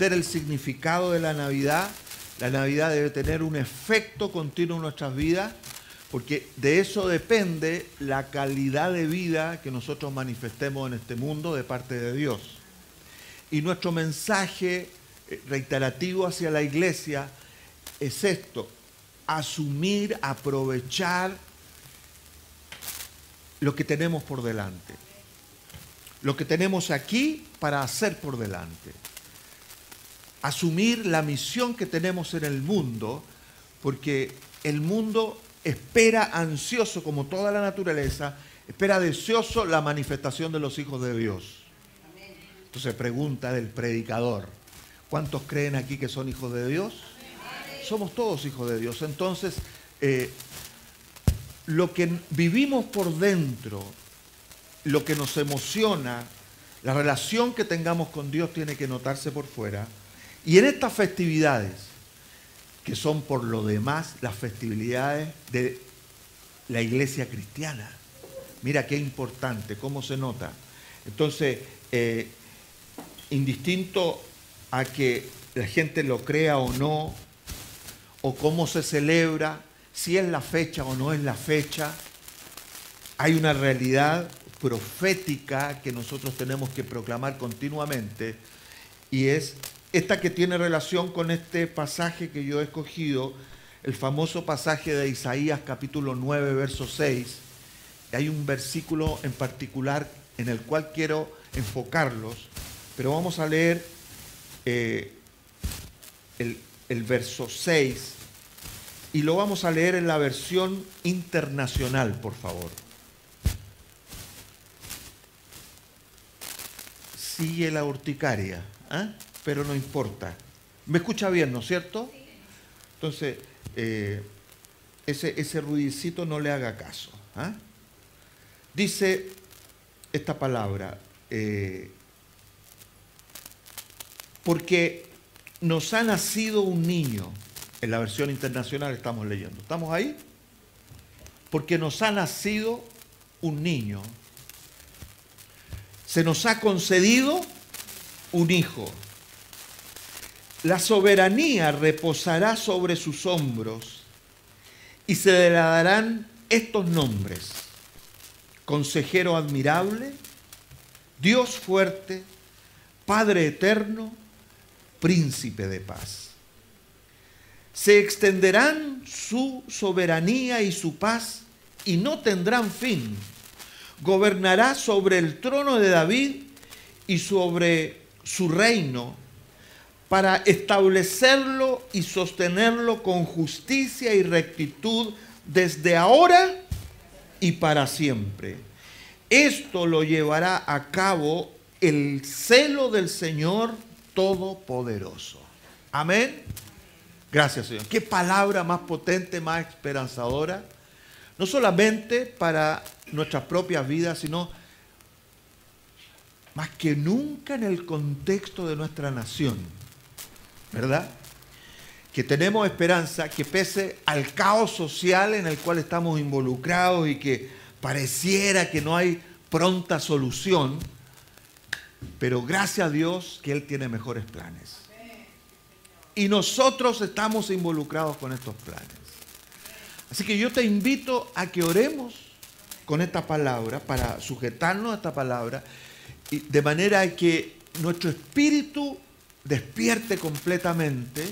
entender el significado de la Navidad debe tener un efecto continuo en nuestras vidas, porque de eso depende la calidad de vida que nosotros manifestemos en este mundo de parte de Dios. Y nuestro mensaje reiterativo hacia la iglesia es esto: asumir, aprovechar lo que tenemos por delante, lo que tenemos aquí para hacer por delante. Asumir la misión que tenemos en el mundo, porque el mundo espera ansioso, como toda la naturaleza, espera deseoso la manifestación de los hijos de Dios. Entonces pregunta del predicador: ¿cuántos creen aquí que son hijos de Dios? Somos todos hijos de Dios. Entonces, lo que vivimos por dentro, lo que nos emociona, la relación que tengamos con Dios tiene que notarse por fuera. Y en estas festividades, que son por lo demás las festividades de la iglesia cristiana, mira qué importante, cómo se nota. Entonces, indistinto a que la gente lo crea o no, o cómo se celebra, si es la fecha o no es la fecha, hay una realidad profética que nosotros tenemos que proclamar continuamente, y es esta que tiene relación con este pasaje que yo he escogido, el famoso pasaje de Isaías capítulo 9, verso 6. Hay un versículo en particular en el cual quiero enfocarlos, pero vamos a leer el verso 6 y lo vamos a leer en la versión internacional, por favor. Sigue la urticaria, ¿eh? Pero no importa. ¿Me escucha bien, no es cierto? Entonces, ese ruidicito no le haga caso. ¿Eh? Dice esta palabra, porque nos ha nacido un niño. En la versión internacional estamos leyendo. ¿Estamos ahí? Porque nos ha nacido un niño. Se nos ha concedido un hijo. La soberanía reposará sobre sus hombros y se le darán estos nombres: Consejero admirable, Dios fuerte, Padre eterno, Príncipe de paz. Se extenderán su soberanía y su paz y no tendrán fin. Gobernará sobre el trono de David y sobre su reino, para establecerlo y sostenerlo con justicia y rectitud desde ahora y para siempre. Esto lo llevará a cabo el celo del Señor Todopoderoso. Amén. Gracias, Señor. Qué palabra más potente, más esperanzadora. No solamente para nuestras propias vidas, sino más que nunca en el contexto de nuestra nación. ¿Verdad? Que tenemos esperanza que pese al caos social en el cual estamos involucrados y que pareciera que no hay pronta solución, pero gracias a Dios que Él tiene mejores planes. Y nosotros estamos involucrados con estos planes. Así que yo te invito a que oremos con esta palabra, para sujetarnos a esta palabra, y de manera que nuestro espíritu despierte completamente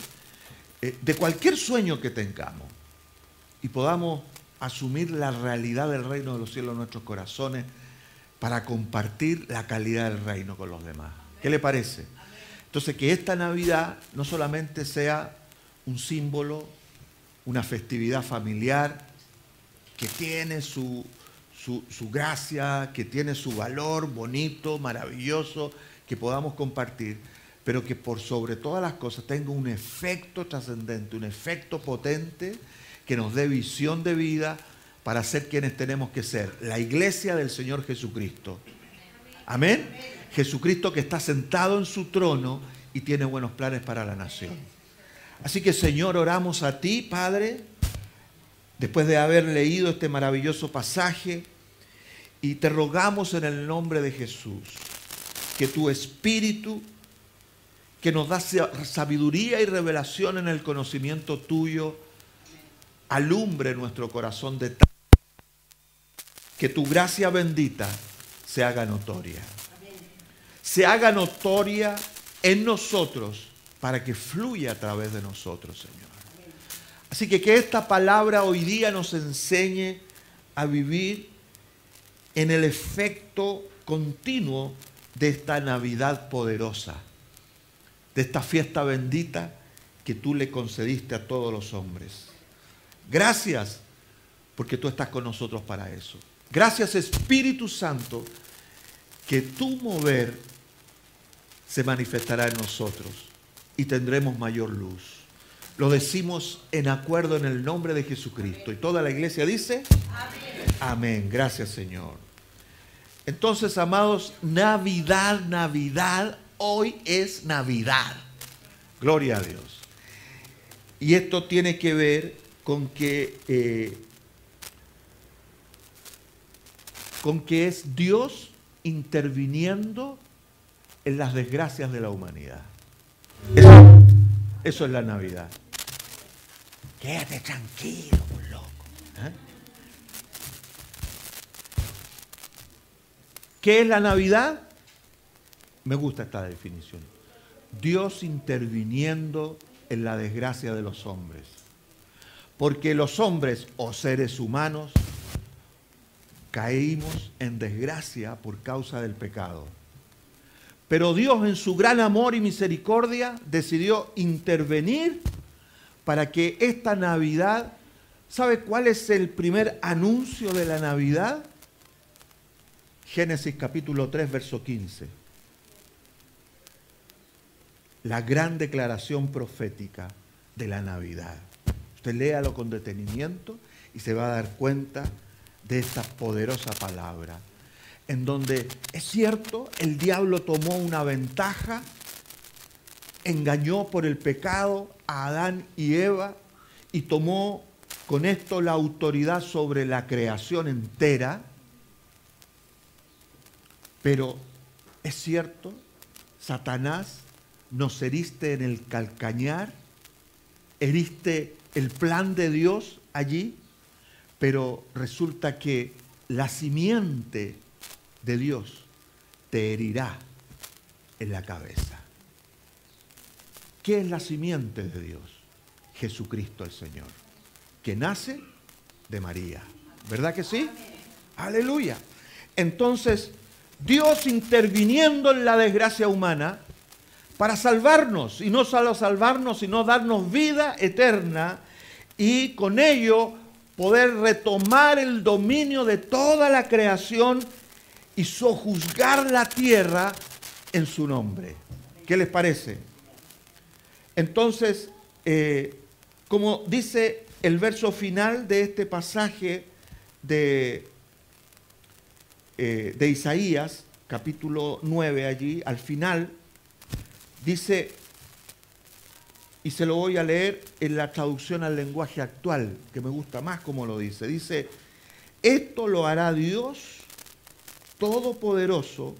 de cualquier sueño que tengamos y podamos asumir la realidad del reino de los cielos en nuestros corazones para compartir la calidad del reino con los demás. ¿Qué le parece? Entonces, que esta Navidad no solamente sea un símbolo, una festividad familiar que tiene su gracia, que tiene su valor bonito, maravilloso, que podamos compartir, pero que por sobre todas las cosas tenga un efecto trascendente, un efecto potente que nos dé visión de vida para ser quienes tenemos que ser, la iglesia del Señor Jesucristo. Amén. Jesucristo que está sentado en su trono y tiene buenos planes para la nación. Así que, Señor, oramos a ti, Padre, después de haber leído este maravilloso pasaje, y te rogamos en el nombre de Jesús que tu Espíritu que nos da sabiduría y revelación en el conocimiento tuyo, alumbre nuestro corazón de tal que tu gracia bendita se haga notoria. Se haga notoria en nosotros para que fluya a través de nosotros, Señor. Así que esta palabra hoy día nos enseñe a vivir en el efecto continuo de esta Navidad poderosa, de esta fiesta bendita que tú le concediste a todos los hombres. Gracias, porque tú estás con nosotros para eso. Gracias, Espíritu Santo, que tu mover se manifestará en nosotros y tendremos mayor luz. Lo decimos en acuerdo en el nombre de Jesucristo. Y toda la iglesia dice, amén. Amén. Gracias, Señor. Entonces, amados, Navidad, Navidad, hoy es Navidad. Gloria a Dios. Y esto tiene que ver con que es Dios interviniendo en las desgracias de la humanidad. Eso es la Navidad. Quédate tranquilo, loco. ¿Eh? ¿Qué es la Navidad? Me gusta esta definición. Dios interviniendo en la desgracia de los hombres. Porque los hombres o seres humanos caímos en desgracia por causa del pecado. Pero Dios en su gran amor y misericordia decidió intervenir para que esta Navidad, ¿sabe cuál es el primer anuncio de la Navidad? Génesis capítulo 3, verso 15. La gran declaración profética de la Navidad. Usted léalo con detenimiento y se va a dar cuenta de esta poderosa palabra. En donde, es cierto, el diablo tomó una ventaja, engañó por el pecado a Adán y Eva y tomó con esto la autoridad sobre la creación entera. Pero, es cierto, Satanás, nos heriste en el calcañar, heriste el plan de Dios allí, pero resulta que la simiente de Dios te herirá en la cabeza. ¿Qué es la simiente de Dios? Jesucristo el Señor, que nace de María. ¿Verdad que sí? Aleluya. Entonces, Dios interviniendo en la desgracia humana para salvarnos, y no solo salvarnos, sino darnos vida eterna, y con ello poder retomar el dominio de toda la creación y sojuzgar la tierra en su nombre. ¿Qué les parece? Entonces, como dice el verso final de este pasaje de Isaías, capítulo 9, allí, al final, dice, y se lo voy a leer en la traducción al lenguaje actual, que me gusta más como lo dice. Dice, esto lo hará Dios Todopoderoso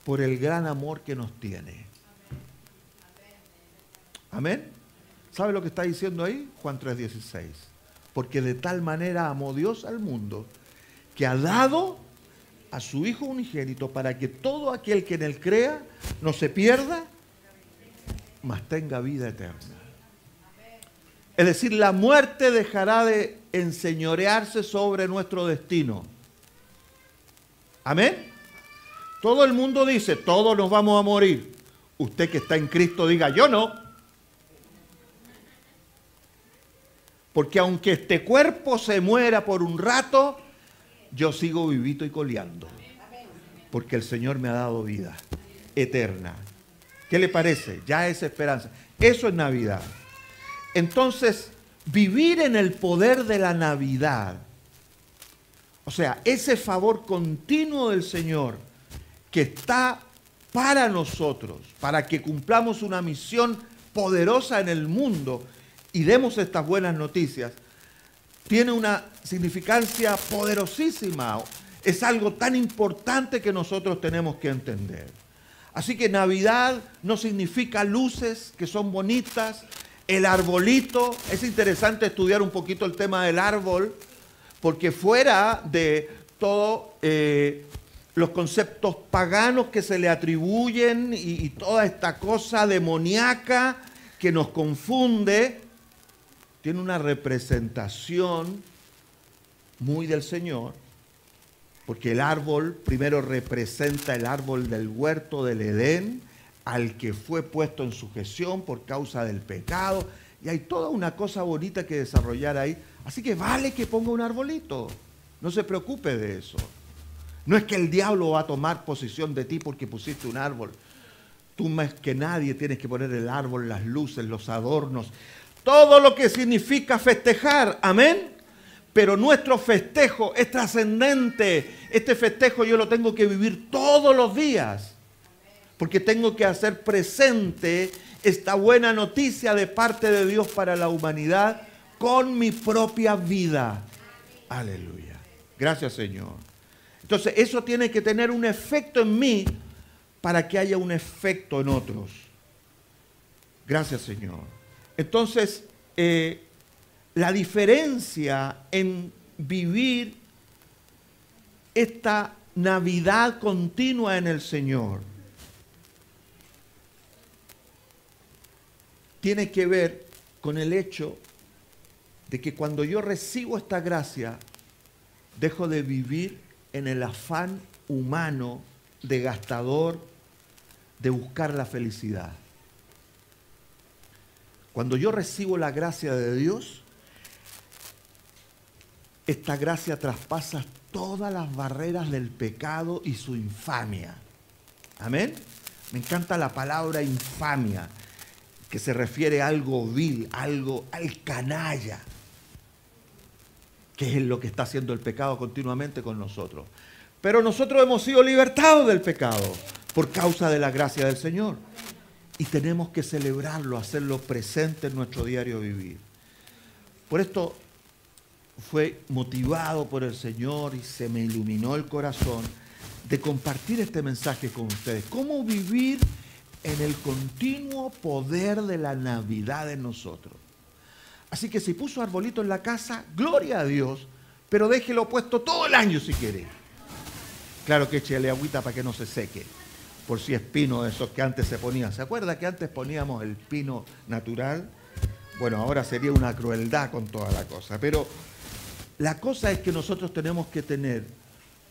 por el gran amor que nos tiene. Amén. ¿Sabe lo que está diciendo ahí? Juan 3:16. Porque de tal manera amó Dios al mundo que ha dado a su Hijo unigénito para que todo aquel que en él crea no se pierda, mas tenga vida eterna. Es decir, la muerte dejará de enseñorearse sobre nuestro destino. Amén. Todo el mundo dice, todos nos vamos a morir. Usted que está en Cristo diga, yo no. Porque aunque este cuerpo se muera por un rato, yo sigo vivito y coleando. Porque el Señor me ha dado vida eterna. ¿Qué le parece? Ya es esperanza. Eso es Navidad. Entonces, vivir en el poder de la Navidad, o sea, ese favor continuo del Señor que está para nosotros, para que cumplamos una misión poderosa en el mundo y demos estas buenas noticias, tiene una significancia poderosísima. Es algo tan importante que nosotros tenemos que entender. Así que Navidad no significa luces que son bonitas, el arbolito. Es interesante estudiar un poquito el tema del árbol, porque fuera de todos los conceptos paganos que se le atribuyen y toda esta cosa demoníaca que nos confunde, tiene una representación muy del Señor, porque el árbol primero representa el árbol del huerto del Edén, al que fue puesto en sujeción por causa del pecado, y hay toda una cosa bonita que desarrollar ahí. Así que vale que ponga un arbolito, no se preocupe de eso. No es que el diablo va a tomar posesión de ti porque pusiste un árbol. Tú más que nadie tienes que poner el árbol, las luces, los adornos, todo lo que significa festejar, amén. Pero nuestro festejo es trascendente. Este festejo yo lo tengo que vivir todos los días, porque tengo que hacer presente esta buena noticia de parte de Dios para la humanidad con mi propia vida. Aleluya. Gracias, Señor. Entonces, eso tiene que tener un efecto en mí para que haya un efecto en otros. Gracias, Señor. Entonces, la diferencia en vivir esta Navidad continua en el Señor tiene que ver con el hecho de que cuando yo recibo esta gracia, dejo de vivir en el afán humano de gastador, de buscar la felicidad. Cuando yo recibo la gracia de Dios, esta gracia traspasa todas las barreras del pecado y su infamia. Amén. Me encanta la palabra infamia, que se refiere a algo vil, algo al canalla, que es lo que está haciendo el pecado continuamente con nosotros. Pero nosotros hemos sido libertados del pecado por causa de la gracia del Señor. Y tenemos que celebrarlo, hacerlo presente en nuestro diario vivir. Por esto fue motivado por el Señor y se me iluminó el corazón de compartir este mensaje con ustedes. Cómo vivir en el continuo poder de la Navidad en nosotros. Así que si puso arbolito en la casa, gloria a Dios, pero déjelo puesto todo el año si quiere. Claro que échale agüita para que no se seque, por si es pino de esos que antes se ponían. ¿Se acuerda que antes poníamos el pino natural? Bueno, ahora sería una crueldad con toda la cosa. Pero la cosa es que nosotros tenemos que tener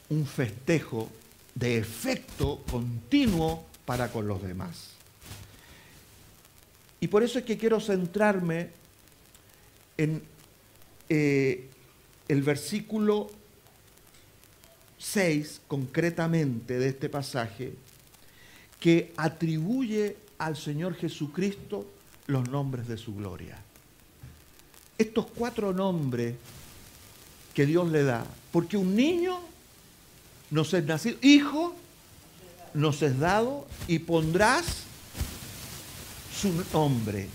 un festejo de efecto continuo para con los demás. Y por eso es que quiero centrarme en el versículo 6, concretamente, de este pasaje, que atribuye al Señor Jesucristo los nombres de su gloria. Estos 4 nombres que Dios le da, porque un niño nos es nacido, hijo nos es dado, y pondrás su nombre,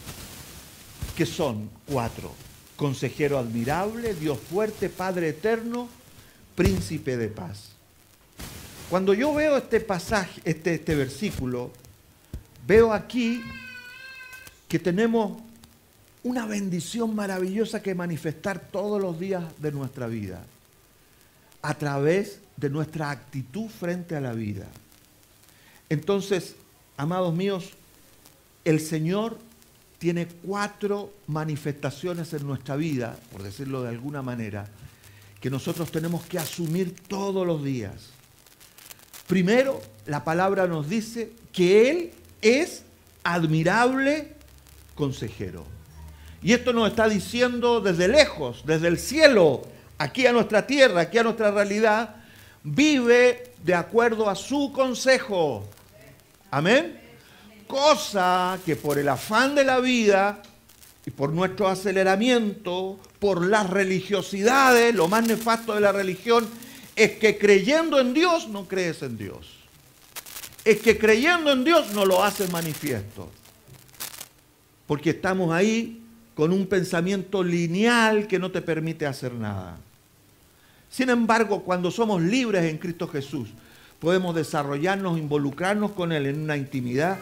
que son 4: Consejero admirable, Dios fuerte, Padre eterno, Príncipe de paz. Cuando yo veo este pasaje, este versículo, veo aquí que tenemos una bendición maravillosa que manifestar todos los días de nuestra vida, a través de nuestra actitud frente a la vida. Entonces, amados míos, el Señor tiene 4 manifestaciones en nuestra vida, por decirlo de alguna manera, que nosotros tenemos que asumir todos los días. Primero, la palabra nos dice que Él es admirable consejero. Y esto nos está diciendo desde lejos, desde el cielo, aquí a nuestra tierra, aquí a nuestra realidad, vive de acuerdo a su consejo. Amén. Cosa que por el afán de la vida y por nuestro aceleramiento, por las religiosidades, lo más nefasto de la religión es que creyendo en Dios no crees en Dios. Es que creyendo en Dios no lo haces manifiesto. Porque estamos ahí con un pensamiento lineal que no te permite hacer nada. Sin embargo, cuando somos libres en Cristo Jesús, podemos desarrollarnos, involucrarnos con Él en una intimidad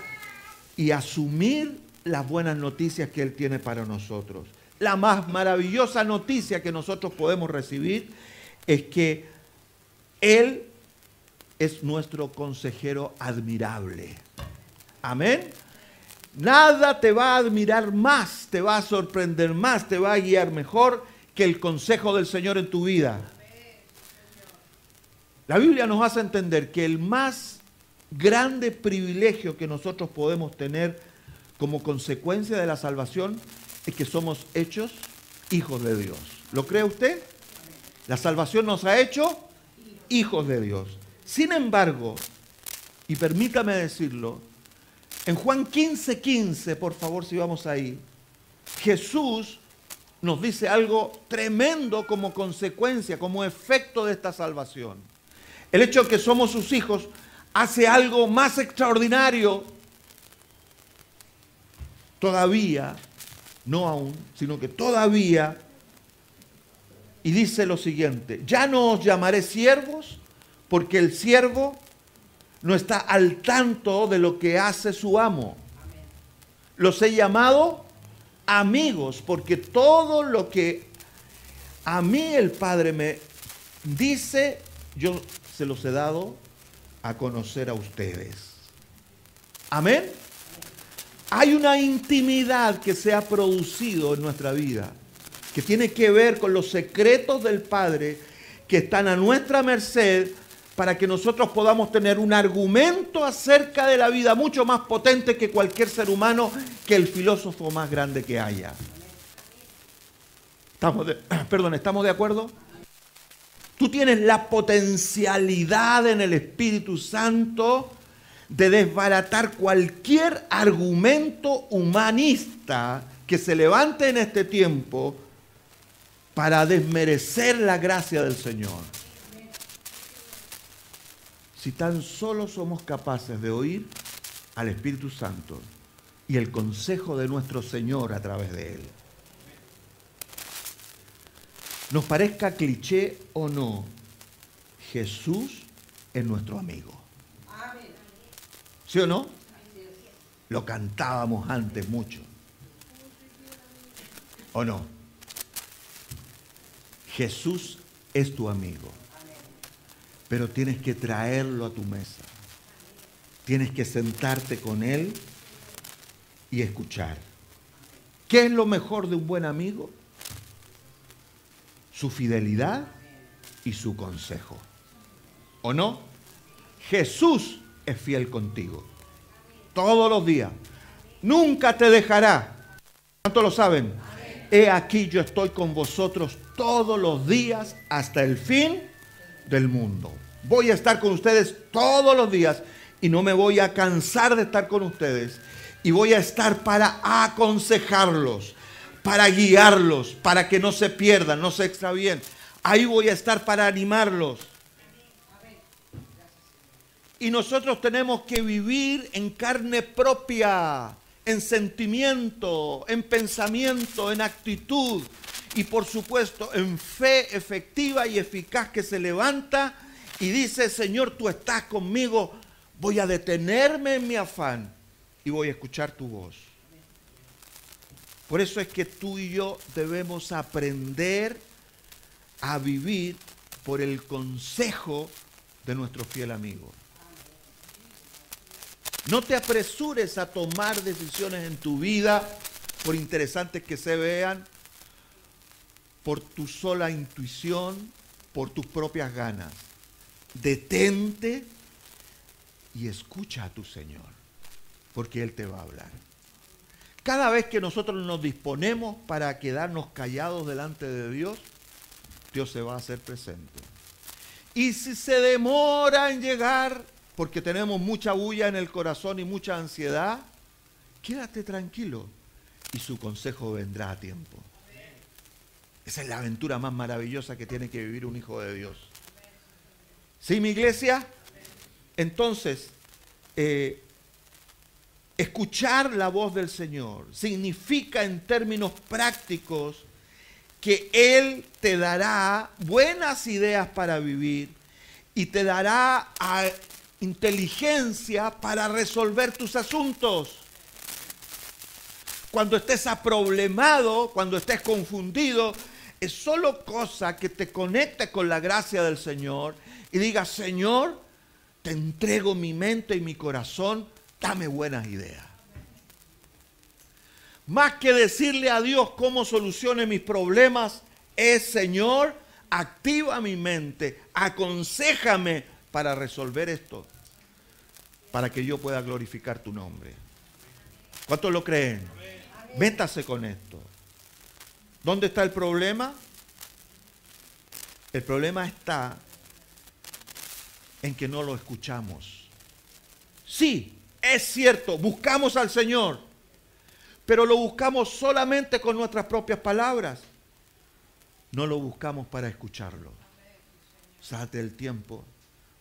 y asumir las buenas noticias que Él tiene para nosotros. La más maravillosa noticia que nosotros podemos recibir es que Él es nuestro consejero admirable. Amén. Nada te va a admirar más, te va a sorprender más, te va a guiar mejor que el consejo del Señor en tu vida. La Biblia nos hace entender que el más grande privilegio que nosotros podemos tener como consecuencia de la salvación es que somos hechos hijos de Dios. ¿Lo cree usted? La salvación nos ha hecho hijos de Dios. Sin embargo, y permítame decirlo, en Juan 15:15, por favor, si vamos ahí, Jesús nos dice algo tremendo como consecuencia, como efecto de esta salvación. El hecho de que somos sus hijos hace algo más extraordinario todavía, no aún, sino que todavía, y dice lo siguiente: ya no os llamaré siervos, porque el siervo no está al tanto de lo que hace su amo. Los he llamado amigos, porque todo lo que a mí el Padre me dice, yo se los he dado a conocer a ustedes. Amén. Hay una intimidad que se ha producido en nuestra vida, que tiene que ver con los secretos del Padre que están a nuestra merced para que nosotros podamos tener un argumento acerca de la vida mucho más potente que cualquier ser humano, que el filósofo más grande que haya. ¿Estamos de acuerdo? Tú tienes la potencialidad en el Espíritu Santo de desbaratar cualquier argumento humanista que se levante en este tiempo para desmerecer la gracia del Señor. Si tan solo somos capaces de oír al Espíritu Santo y el consejo de nuestro Señor a través de Él. Nos parezca cliché o no, Jesús es nuestro amigo. ¿Sí o no? Lo cantábamos antes mucho. ¿O no? Jesús es tu amigo. Pero tienes que traerlo a tu mesa. Tienes que sentarte con Él y escuchar. ¿Qué es lo mejor de un buen amigo? Su fidelidad y su consejo. ¿O no? Jesús es fiel contigo. Todos los días. Nunca te dejará. ¿Cuántos lo saben? He aquí yo estoy con vosotros todos los días hasta el fin del mundo. Voy a estar con ustedes todos los días y no me voy a cansar de estar con ustedes. Y voy a estar para aconsejarlos, para guiarlos, para que no se pierdan, no se extravíen. Ahí voy a estar para animarlos. Y nosotros tenemos que vivir en carne propia, en sentimiento, en pensamiento, en actitud y por supuesto en fe efectiva y eficaz que se levanta y dice: Señor, tú estás conmigo, voy a detenerme en mi afán y voy a escuchar tu voz. Por eso es que tú y yo debemos aprender a vivir por el consejo de nuestro fiel amigo. No te apresures a tomar decisiones en tu vida, por interesantes que se vean, por tu sola intuición, por tus propias ganas. Detente y escucha a tu Señor, porque Él te va a hablar. Cada vez que nosotros nos disponemos para quedarnos callados delante de Dios, Dios se va a hacer presente. Y si se demora en llegar, porque tenemos mucha bulla en el corazón y mucha ansiedad, quédate tranquilo y su consejo vendrá a tiempo. Esa es la aventura más maravillosa que tiene que vivir un hijo de Dios. ¿Sí, mi iglesia? Entonces, escuchar la voz del Señor significa en términos prácticos que Él te dará buenas ideas para vivir y te dará inteligencia para resolver tus asuntos. Cuando estés aproblemado, cuando estés confundido, es solo cosa que te conecte con la gracia del Señor y digas, Señor, te entrego mi mente y mi corazón, dame buenas ideas. Más que decirle a Dios cómo solucione mis problemas, es, Señor, activa mi mente, aconséjame para resolver esto, para que yo pueda glorificar tu nombre. ¿Cuántos lo creen? Métase con esto. ¿Dónde está el problema? El problema está en que no lo escuchamos. Sí, es cierto, buscamos al Señor, pero lo buscamos solamente con nuestras propias palabras. No lo buscamos para escucharlo. Date el tiempo,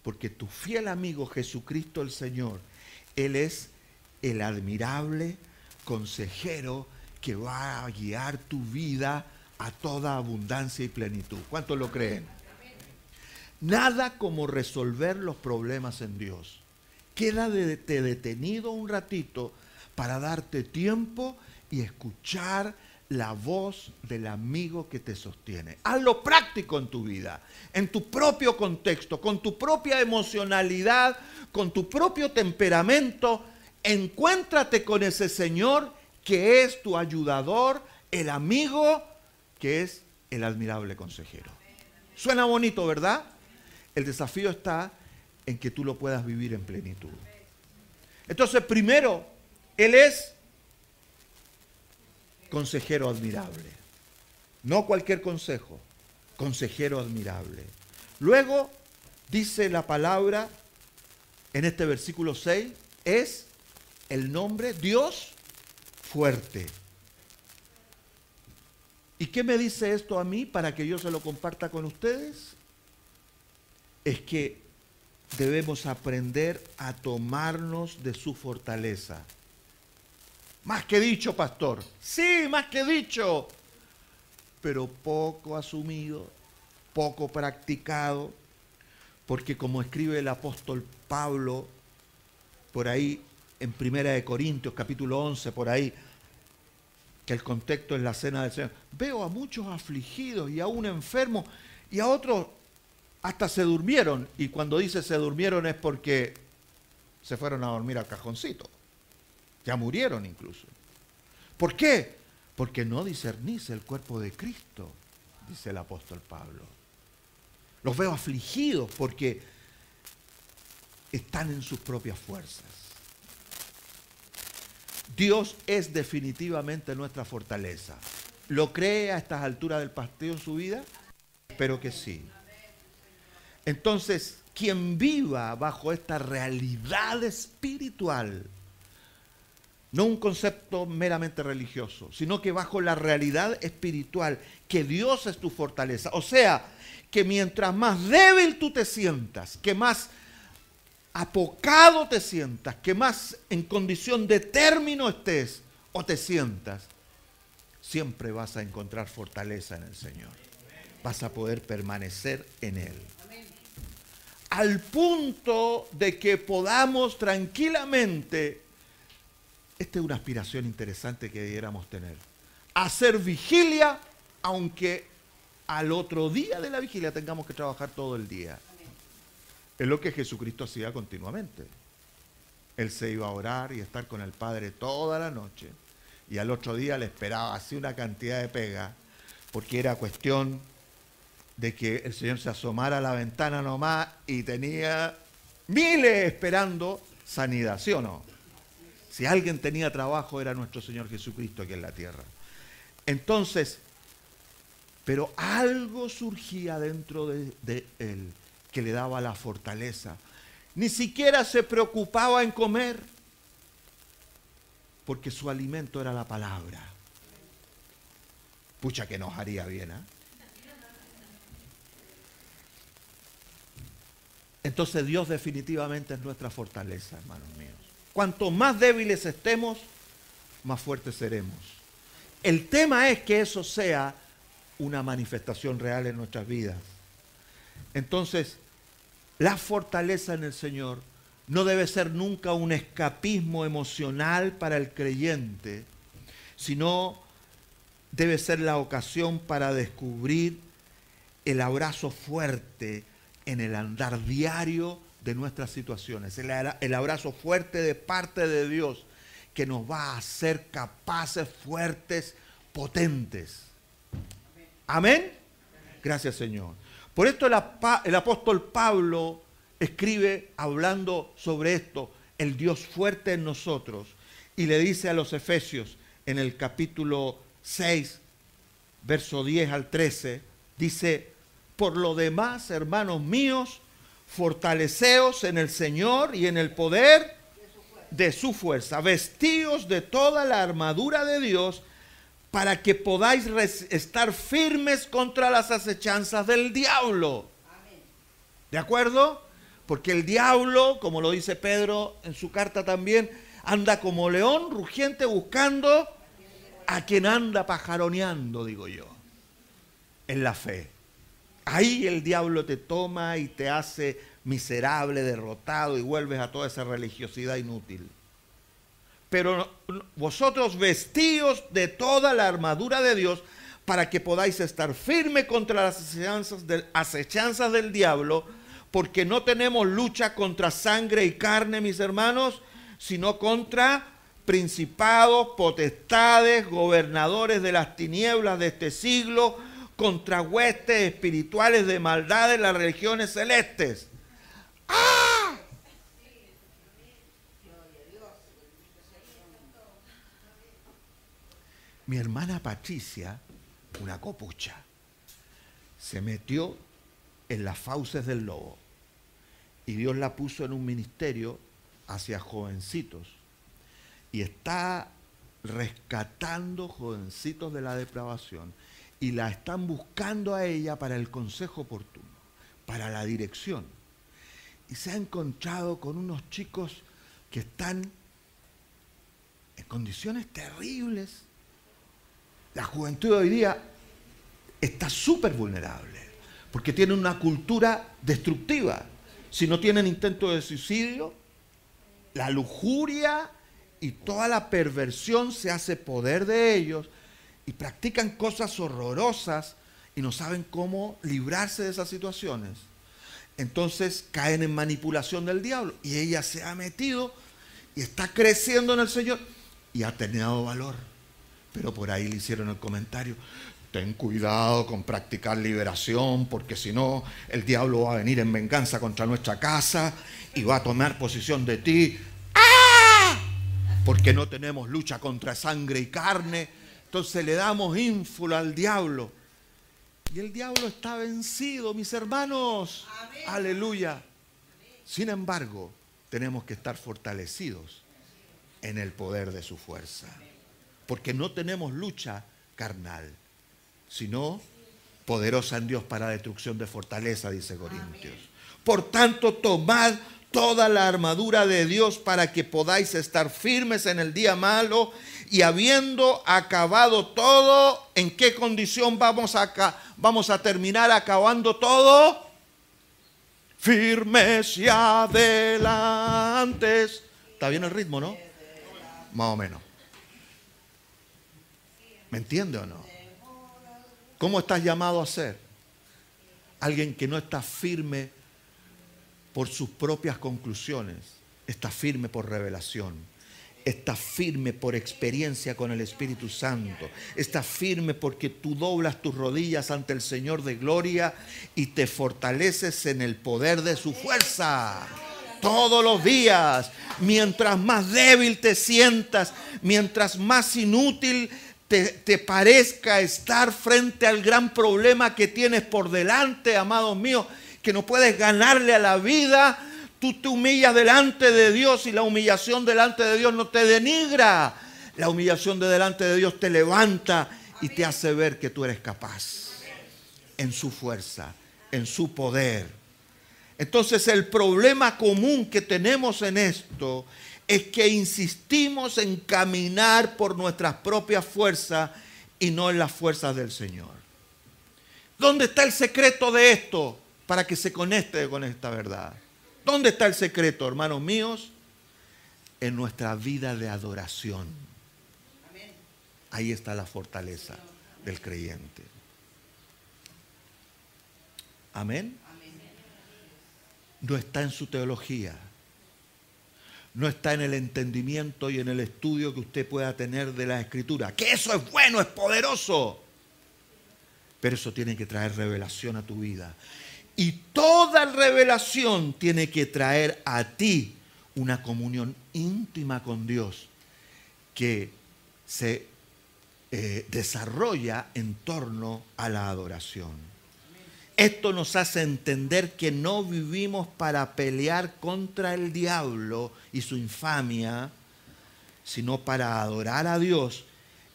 porque tu fiel amigo Jesucristo el Señor, Él es el admirable consejero que va a guiar tu vida a toda abundancia y plenitud. ¿Cuántos lo creen? Nada como resolver los problemas en Dios. Quédate detenido un ratito para darte tiempo y escuchar la voz del amigo que te sostiene. Hazlo práctico en tu vida, en tu propio contexto, con tu propia emocionalidad, con tu propio temperamento. Encuéntrate con ese Señor que es tu ayudador, el amigo que es el admirable consejero. Suena bonito, ¿verdad? El desafío está en que tú lo puedas vivir en plenitud. Entonces, primero, Él es consejero admirable. No cualquier consejo, consejero admirable. Luego, dice la palabra en este versículo 6, es el nombre Dios fuerte. ¿Y qué me dice esto a mí para que yo se lo comparta con ustedes? Es que debemos aprender a tomarnos de su fortaleza. Más que dicho, pastor. Sí, más que dicho. Pero poco asumido, poco practicado. Porque como escribe el apóstol Pablo, por ahí en 1 Corintios, capítulo 11, por ahí, que el contexto es la cena del Señor. Veo a muchos afligidos y a un enfermo y a otros hasta se durmieron. Y cuando dice se durmieron es porque se fueron a dormir al cajoncito. Ya murieron incluso. ¿Por qué? Porque no discernís el cuerpo de Cristo, dice el apóstol Pablo. Los veo afligidos porque están en sus propias fuerzas. Dios es definitivamente nuestra fortaleza. ¿Lo cree a estas alturas del partido en su vida? Espero que sí. Entonces, quien viva bajo esta realidad espiritual, no un concepto meramente religioso, sino que bajo la realidad espiritual, que Dios es tu fortaleza. O sea, que mientras más débil tú te sientas, que más apocado te sientas, que más en condición de término estés o te sientas, siempre vas a encontrar fortaleza en el Señor. Vas a poder permanecer en Él. Al punto de que podamos tranquilamente, esta es una aspiración interesante que debiéramos tener, hacer vigilia, aunque al otro día de la vigilia tengamos que trabajar todo el día. Es lo que Jesucristo hacía continuamente. Él se iba a orar y estar con el Padre toda la noche. Y al otro día le esperaba así una cantidad de pega, porque era cuestión de que el Señor se asomara a la ventana nomás y tenía miles esperando sanidad, ¿sí o no? Si alguien tenía trabajo era nuestro Señor Jesucristo aquí en la tierra. Entonces, pero algo surgía dentro de Él que le daba la fortaleza. Ni siquiera se preocupaba en comer, porque su alimento era la palabra. Pucha que nos haría bien, ¿eh? Entonces Dios definitivamente es nuestra fortaleza, hermanos míos. Cuanto más débiles estemos, más fuertes seremos. El tema es que eso sea una manifestación real en nuestras vidas. Entonces, la fortaleza en el Señor no debe ser nunca un escapismo emocional para el creyente, sino debe ser la ocasión para descubrir el abrazo fuerte en el andar diario de nuestras situaciones, el abrazo fuerte de parte de Dios que nos va a hacer capaces, fuertes, potentes. ¿Amén? Gracias, Señor. Por esto el apóstol Pablo escribe hablando sobre esto, el Dios fuerte en nosotros, y le dice a los Efesios en el capítulo 6, verso 10 al 13, dice: por lo demás, hermanos míos, fortaleceos en el Señor y en el poder de su fuerza, vestíos de toda la armadura de Dios, para que podáis estar firmes contra las acechanzas del diablo. ¿De acuerdo? Porque el diablo, como lo dice Pedro en su carta también, anda como león rugiente buscando a quien anda pajaroneando, digo yo, en la fe. Ahí el diablo te toma y te hace miserable, derrotado, y vuelves a toda esa religiosidad inútil. Pero vosotros vestíos de toda la armadura de Dios para que podáis estar firmes contra las acechanzas del diablo, porque no tenemos lucha contra sangre y carne, mis hermanos, sino contra principados, potestades, gobernadores de las tinieblas de este siglo, contra huestes espirituales de maldad en las regiones celestes. ¡Ah! Mi hermana Patricia, una copucha, se metió en las fauces del lobo y Dios la puso en un ministerio hacia jovencitos y está rescatando jovencitos de la depravación y la están buscando a ella para el consejo oportuno, para la dirección. Y se ha encontrado con unos chicos que están en condiciones terribles. La juventud de hoy día está súper vulnerable, porque tienen una cultura destructiva. Si no tienen intento de suicidio, la lujuria y toda la perversión se hace poder de ellos y practican cosas horrorosas y no saben cómo librarse de esas situaciones. Entonces caen en manipulación del diablo y ella se ha metido y está creciendo en el Señor y ha tenido valor. Pero por ahí le hicieron el comentario: ten cuidado con practicar liberación, porque si no, el diablo va a venir en venganza contra nuestra casa y va a tomar posesión de ti. ¡Ah! Porque no tenemos lucha contra sangre y carne. Entonces le damos ínfula al diablo. Y el diablo está vencido, mis hermanos. Amén. Aleluya. Amén. Sin embargo, tenemos que estar fortalecidos en el poder de su fuerza. Porque no tenemos lucha carnal, sino poderosa en Dios para destrucción de fortaleza, dice Corintios. Por tanto, tomad toda la armadura de Dios para que podáis estar firmes en el día malo, y habiendo acabado todo, ¿en qué condición vamos a terminar acabando todo? Firmes y adelantes. ¿Está bien el ritmo, no? Más o menos. ¿Me entiende o no? ¿Cómo estás llamado a ser? Alguien que no está firme por sus propias conclusiones, está firme por revelación, está firme por experiencia con el Espíritu Santo, está firme porque tú doblas tus rodillas ante el Señor de gloria y te fortaleces en el poder de su fuerza. Todos los días, mientras más débil te sientas, mientras más inútil te parezca estar frente al gran problema que tienes por delante, amados míos, que no puedes ganarle a la vida, tú te humillas delante de Dios, y la humillación delante de Dios no te denigra. La humillación de delante de Dios te levanta y te hace ver que tú eres capaz en su fuerza, en su poder. Entonces el problema común que tenemos en esto es que insistimos en caminar por nuestras propias fuerzas y no en las fuerzas del Señor. ¿Dónde está el secreto de esto? Para que se conecte con esta verdad. ¿Dónde está el secreto, hermanos míos? En nuestra vida de adoración. Ahí está la fortaleza del creyente. Amén. No está en su teología. No está en el entendimiento y en el estudio que usted pueda tener de la Escritura. Que eso es bueno, es poderoso. Pero eso tiene que traer revelación a tu vida. Y toda revelación tiene que traer a ti una comunión íntima con Dios que se desarrolla en torno a la adoración. Esto nos hace entender que no vivimos para pelear contra el diablo y su infamia, sino para adorar a Dios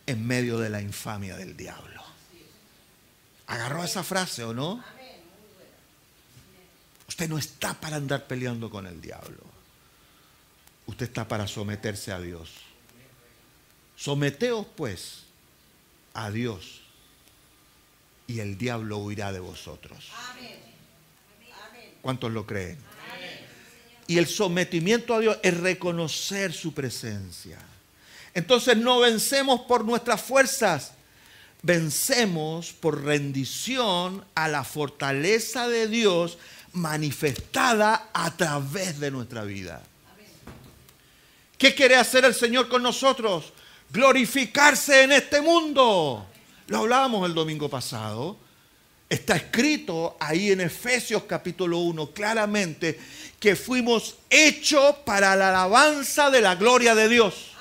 en medio de la infamia del diablo. ¿Agarró esa frase o no? Usted no está para andar peleando con el diablo. Usted está para someterse a Dios. Someteos pues a Dios y el diablo huirá de vosotros. ¿Cuántos lo creen? Y el sometimiento a Dios es reconocer su presencia. Entonces no vencemos por nuestras fuerzas, vencemos por rendición a la fortaleza de Dios manifestada a través de nuestra vida. ¿Qué quiere hacer el Señor con nosotros? Glorificarse en este mundo. Lo hablábamos el domingo pasado. Está escrito ahí en Efesios capítulo 1 claramente que fuimos hechos para la alabanza de la gloria de Dios.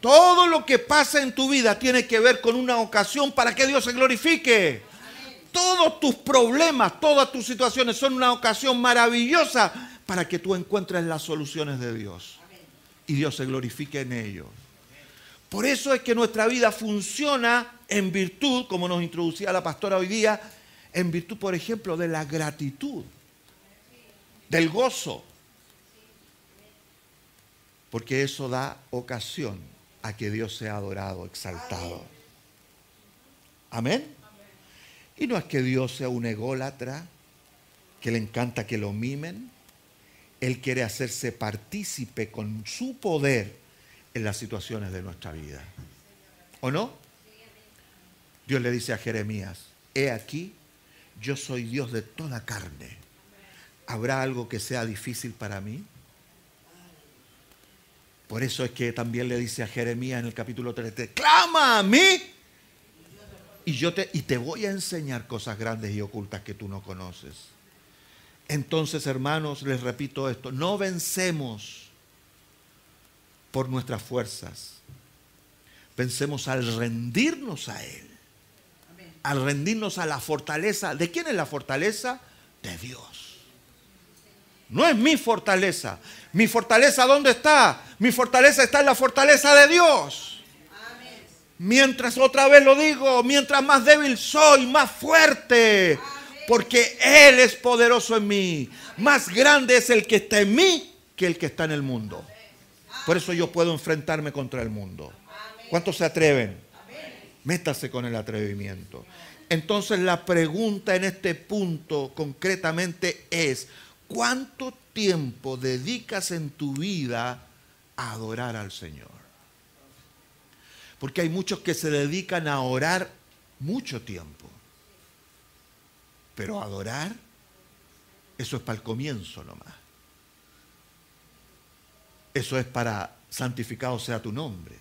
Todo lo que pasa en tu vida tiene que ver con una ocasión para que Dios se glorifique. Todos tus problemas, todas tus situaciones son una ocasión maravillosa para que tú encuentres las soluciones de Dios. Y Dios se glorifique en ellos. Por eso es que nuestra vida funciona en virtud, como nos introducía la pastora hoy día, en virtud, por ejemplo, de la gratitud, del gozo. Porque eso da ocasión a que Dios sea adorado, exaltado. Amén. Y no es que Dios sea un ególatra, que le encanta que lo mimen. Él quiere hacerse partícipe con su poder en las situaciones de nuestra vida. ¿O no? Dios le dice a Jeremías, he aquí, yo soy Dios de toda carne. ¿Habrá algo que sea difícil para mí? Por eso es que también le dice a Jeremías en el capítulo 3, clama a mí y te voy a enseñar cosas grandes y ocultas que tú no conoces. Entonces, hermanos, les repito esto, no vencemos por nuestras fuerzas. Vencemos al rendirnos a Él. Al rendirnos a la fortaleza. ¿De quién es la fortaleza? De Dios. No es mi fortaleza. ¿Mi fortaleza dónde está? Mi fortaleza está en la fortaleza de Dios. Mientras, otra vez lo digo, mientras más débil soy, más fuerte. Porque Él es poderoso en mí. Más grande es el que está en mí que el que está en el mundo. Por eso yo puedo enfrentarme contra el mundo. ¿Cuántos se atreven? Métase con el atrevimiento. Entonces la pregunta en este punto concretamente es, ¿cuánto tiempo dedicas en tu vida a adorar al Señor? Porque hay muchos que se dedican a orar mucho tiempo. Pero adorar, eso es para el comienzo nomás. Eso es para santificado sea tu nombre.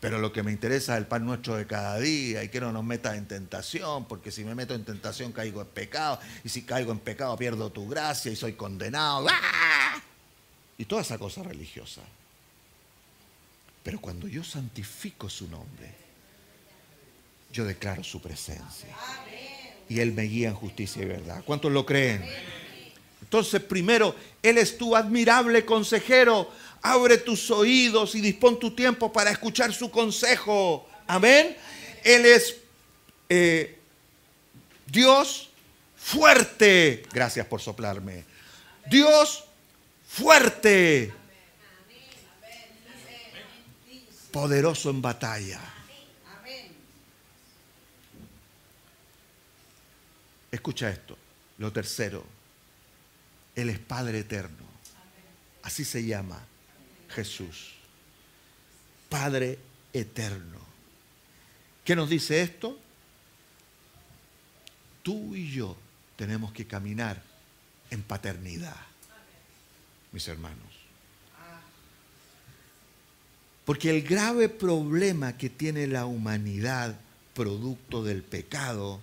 Pero lo que me interesa es el pan nuestro de cada día y que no nos metas en tentación, porque si me meto en tentación caigo en pecado, y si caigo en pecado pierdo tu gracia y soy condenado. ¡Ah! Y toda esa cosa religiosa. Pero cuando yo santifico su nombre, yo declaro su presencia. Y Él me guía en justicia y verdad. ¿Cuántos lo creen? Entonces, primero, Él es tu admirable consejero. Abre tus oídos y dispón tu tiempo para escuchar su consejo. Amén. Él es Dios fuerte. Gracias por soplarme. Dios fuerte. Poderoso en batalla. Escucha esto. Lo tercero. Él es Padre eterno. Así se llama Jesús. Padre eterno. ¿Qué nos dice esto? Tú y yo tenemos que caminar en paternidad, mis hermanos. Porque el grave problema que tiene la humanidad producto del pecado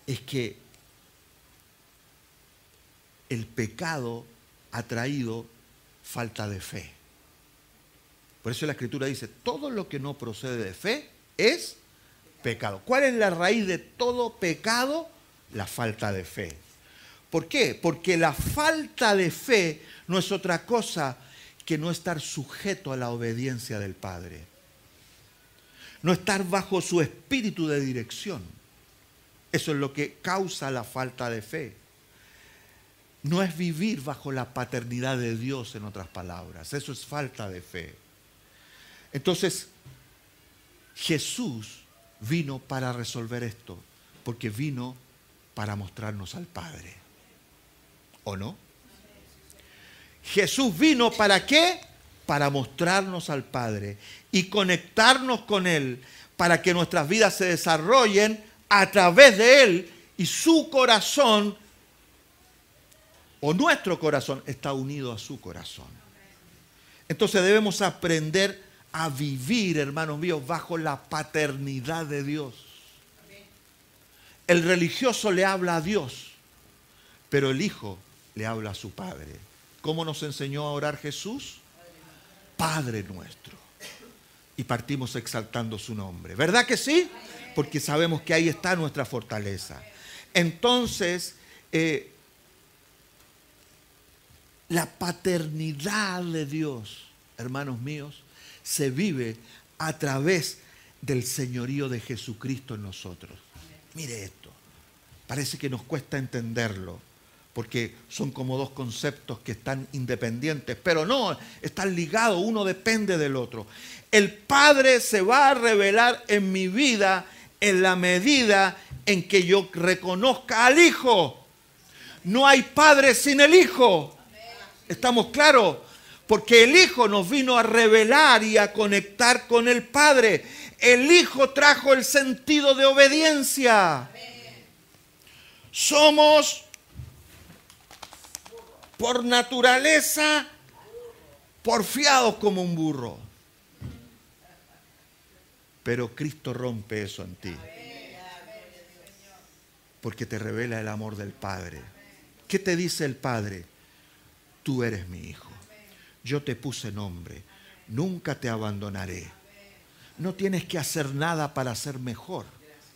es que el pecado ha traído falta de fe. Por eso la Escritura dice, todo lo que no procede de fe es pecado. ¿Cuál es la raíz de todo pecado? La falta de fe. ¿Por qué? Porque la falta de fe no es otra cosa que no estar sujeto a la obediencia del Padre. No estar bajo su espíritu de dirección. Eso es lo que causa la falta de fe. No es vivir bajo la paternidad de Dios, en otras palabras. Eso es falta de fe. Entonces, Jesús vino para resolver esto, porque vino para mostrarnos al Padre. ¿O no? Jesús vino ¿para qué? Para mostrarnos al Padre y conectarnos con Él, para que nuestras vidas se desarrollen a través de Él, y su corazón, o nuestro corazón, está unido a su corazón. Entonces debemos aprender a vivir, hermanos míos, bajo la paternidad de Dios. El religioso le habla a Dios, pero el Hijo le habla a su Padre. ¿Cómo nos enseñó a orar Jesús? Padre nuestro. Y partimos exaltando su nombre. ¿Verdad que sí? Porque sabemos que ahí está nuestra fortaleza. Entonces, la paternidad de Dios, hermanos míos, se vive a través del señorío de Jesucristo en nosotros. Mire esto, parece que nos cuesta entenderlo, porque son como dos conceptos que están independientes, pero no, están ligados, uno depende del otro. El Padre se va a revelar en mi vida en la medida en que yo reconozca al Hijo. No hay Padre sin el Hijo. ¿Estamos claros? Porque el Hijo nos vino a revelar y a conectar con el Padre. El Hijo trajo el sentido de obediencia. Somos por naturaleza porfiados como un burro. Pero Cristo rompe eso en ti. Porque te revela el amor del Padre. ¿Qué te dice el Padre? Tú eres mi hijo. Yo te puse nombre. Nunca te abandonaré. No tienes que hacer nada para ser mejor.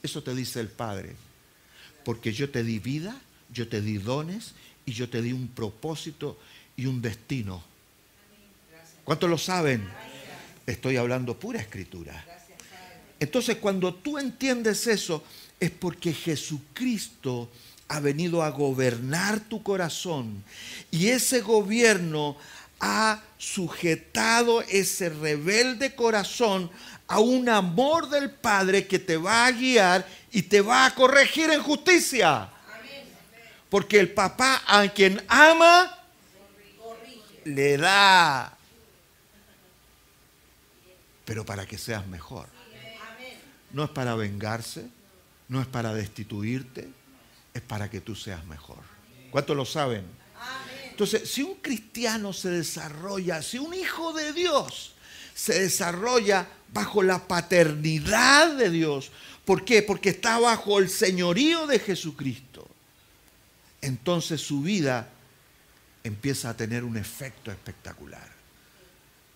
Eso te dice el Padre. Porque yo te di vida, yo te di dones y yo te di un propósito y un destino. ¿Cuántos lo saben? Estoy hablando pura escritura. Entonces, cuando tú entiendes eso, es porque Jesucristo ha venido a gobernar tu corazón, y ese gobierno ha sujetado ese rebelde corazón a un amor del Padre que te va a guiar y te va a corregir en justicia. Porque el papá a quien ama le da, pero para que seas mejor. No es para vengarse, no es para destituirte, es para que tú seas mejor. ¿Cuántos lo saben? Entonces, si un cristiano se desarrolla, si un hijo de Dios se desarrolla bajo la paternidad de Dios, ¿por qué? Porque está bajo el señorío de Jesucristo. Entonces su vida empieza a tener un efecto espectacular.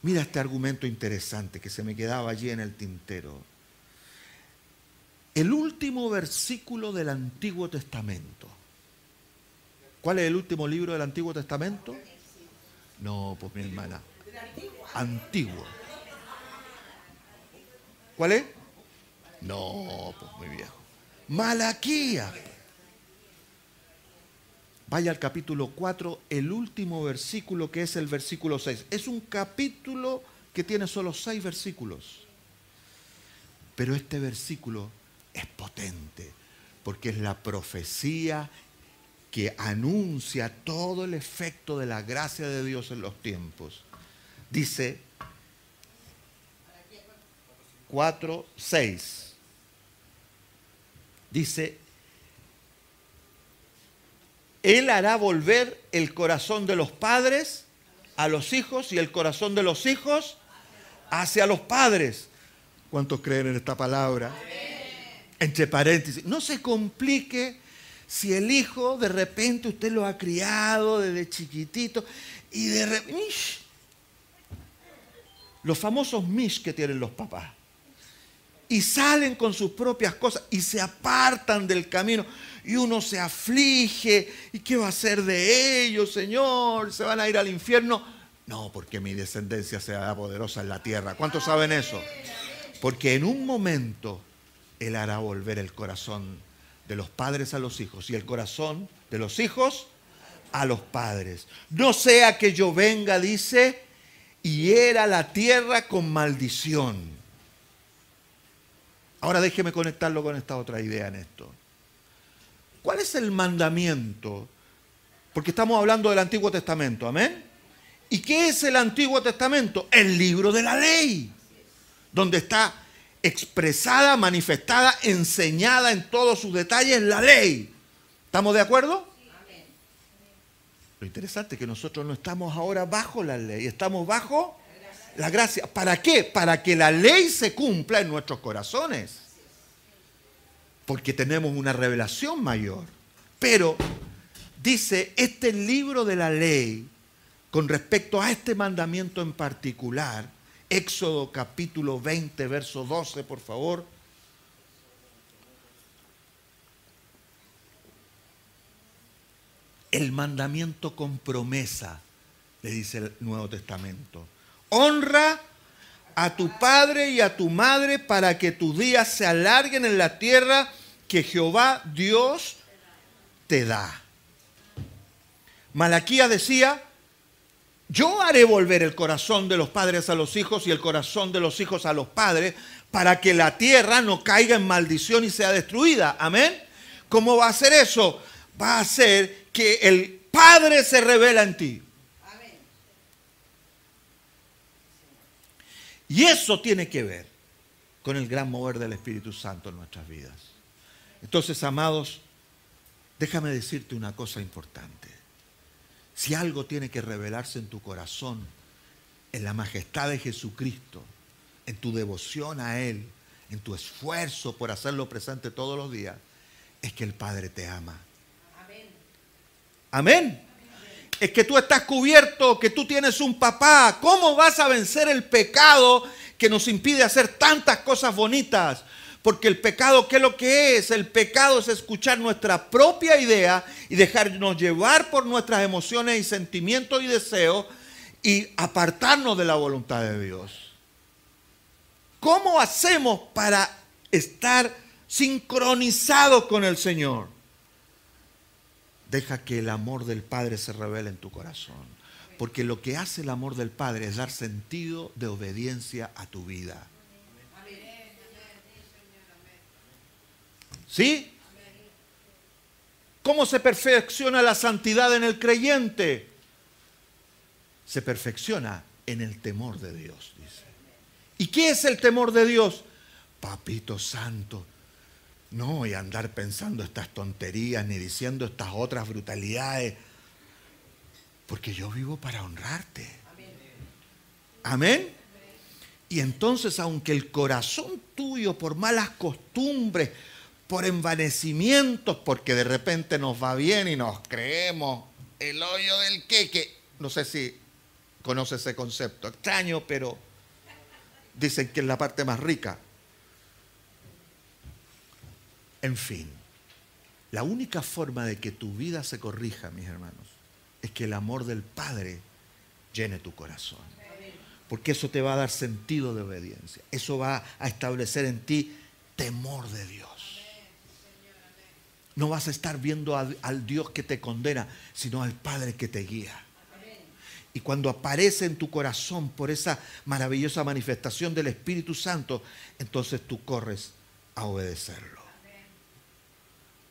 Mira este argumento interesante que se me quedaba allí en el tintero. El último versículo del Antiguo Testamento. ¿Cuál es el último libro del Antiguo Testamento? No, pues mi hermana. Antiguo. ¿Cuál es? No, pues muy viejo. Malaquías. Vaya al capítulo 4, el último versículo, que es el versículo 6. Es un capítulo que tiene solo 6 versículos. Pero este versículo es potente, porque es la profecía que anuncia todo el efecto de la gracia de Dios en los tiempos. Dice 4:6. Dice: Él hará volver el corazón de los padres a los hijos y el corazón de los hijos hacia los padres. ¿Cuántos creen en esta palabra? Entre paréntesis, no se complique si el hijo de repente usted lo ha criado desde chiquitito y de repente... Los famosos mish que tienen los papás. Y salen con sus propias cosas y se apartan del camino. Y uno se aflige. ¿Y qué va a hacer de ellos, Señor? ¿Se van a ir al infierno? No, porque mi descendencia será poderosa en la tierra. ¿Cuántos saben eso? Porque en un momento Él hará volver el corazón de los padres a los hijos y el corazón de los hijos a los padres. No sea que yo venga, dice, y hiera la tierra con maldición. Ahora déjeme conectarlo con esta otra idea en esto. ¿Cuál es el mandamiento? Porque estamos hablando del Antiguo Testamento, ¿amén? ¿Y qué es el Antiguo Testamento? El libro de la ley, donde está expresada, manifestada, enseñada en todos sus detalles la ley. ¿Estamos de acuerdo? Sí. Lo interesante es que nosotros no estamos ahora bajo la ley, estamos bajo la gracia. ¿Para qué? Para que la ley se cumpla en nuestros corazones. Porque tenemos una revelación mayor. Pero dice, este libro de la ley, con respecto a este mandamiento en particular, Éxodo capítulo 20, verso 12, por favor. El mandamiento con promesa, le dice el Nuevo Testamento. Honra a tu padre y a tu madre para que tus días se alarguen en la tierra que Jehová Dios te da. Malaquías decía: yo haré volver el corazón de los padres a los hijos y el corazón de los hijos a los padres para que la tierra no caiga en maldición y sea destruida. Amén. ¿Cómo va a hacer eso? Va a hacer que el Padre se revela en ti. Amén. Y eso tiene que ver con el gran mover del Espíritu Santo en nuestras vidas. Entonces, amados, déjame decirte una cosa importante. Si algo tiene que revelarse en tu corazón, en la majestad de Jesucristo, en tu devoción a Él, en tu esfuerzo por hacerlo presente todos los días, es que el Padre te ama. Amén. Amén. Es que tú estás cubierto, que tú tienes un papá. ¿Cómo vas a vencer el pecado que nos impide hacer tantas cosas bonitas? Porque el pecado, ¿qué es lo que es? El pecado es escuchar nuestra propia idea y dejarnos llevar por nuestras emociones y sentimientos y deseos y apartarnos de la voluntad de Dios. ¿Cómo hacemos para estar sincronizados con el Señor? Deja que el amor del Padre se revele en tu corazón. Porque lo que hace el amor del Padre es dar sentido de obediencia a tu vida. ¿Sí? ¿Cómo se perfecciona la santidad en el creyente? Se perfecciona en el temor de Dios, dice. ¿Y qué es el temor de Dios? Papito Santo, no voy a andar pensando estas tonterías ni diciendo estas otras brutalidades, porque yo vivo para honrarte. Amén. Y entonces, aunque el corazón tuyo, por malas costumbres, por envanecimientos, porque de repente nos va bien y nos creemos el hoyo del queque. No sé si conoce ese concepto, extraño, pero dicen que es la parte más rica. En fin, la única forma de que tu vida se corrija, mis hermanos, es que el amor del Padre llene tu corazón. Porque eso te va a dar sentido de obediencia. Eso va a establecer en ti temor de Dios. No vas a estar viendo al Dios que te condena, sino al Padre que te guía. Y cuando aparece en tu corazón por esa maravillosa manifestación del Espíritu Santo, entonces tú corres a obedecerlo.